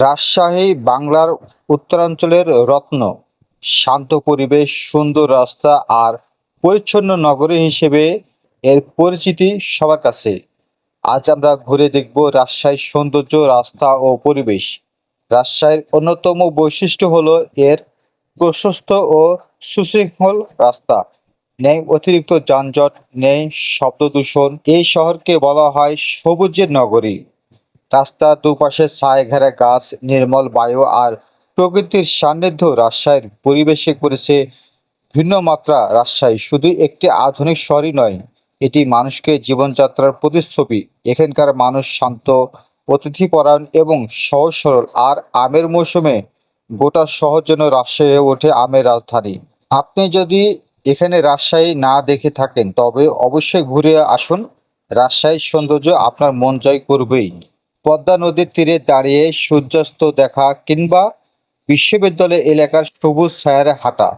রাজশাহী বাংলার উত্তরাঞ্চলের রত্ন। শান্ত পরিবেশ, সুন্দর রাস্তা আর পরিচ্ছন্ন নগরী হিসেবে এর পরিচিতি সবার কাছে। আজ আমরা ঘুরে দেখব রাজশাহীর সৌন্দর্য, রাস্তা ও পরিবেশ। রাজশাহীর অন্যতম বৈশিষ্ট্য হলো এর প্রশস্ত ও সুশৃঙ্খল রাস্তা। নেই অতিরিক্ত যানজট, নেই শব্দ দূষণ। এই শহরকে বলা হয় সবুজের নগরী। রাস্তার দুপাশে ছায়া ঘেরা গাছ, নির্মল বায়ু আর প্রকৃতির সান্নিধ্য রাজশাহীর পরিবেশে করেছে ভিন্ন মাত্রা। রাজশাহী শুধু একটি আধুনিক শহরই নয়, এটি মানুষকে জীবনযাত্রার প্রতিচ্ছবি। এখানকার মানুষ শান্ত, অতিথিপরায়ণ এবং সহজ সরল। আর আমের মৌসুমে গোটা শহর যেন রাজশাহী হয়ে ওঠে আমের রাজধানী। আপনি যদি এখানে রাজশাহী না দেখে থাকেন তবে অবশ্যই ঘুরে আসুন। রাজশাহীর সৌন্দর্য আপনার মন জয় করবেই। পদ্মা নদীর তীরে দাঁড়িয়ে সূর্যাস্ত দেখা কিংবা বিশ্ববিদ্যালয় এলাকার সবুজ ছায়ারে হাঁটা,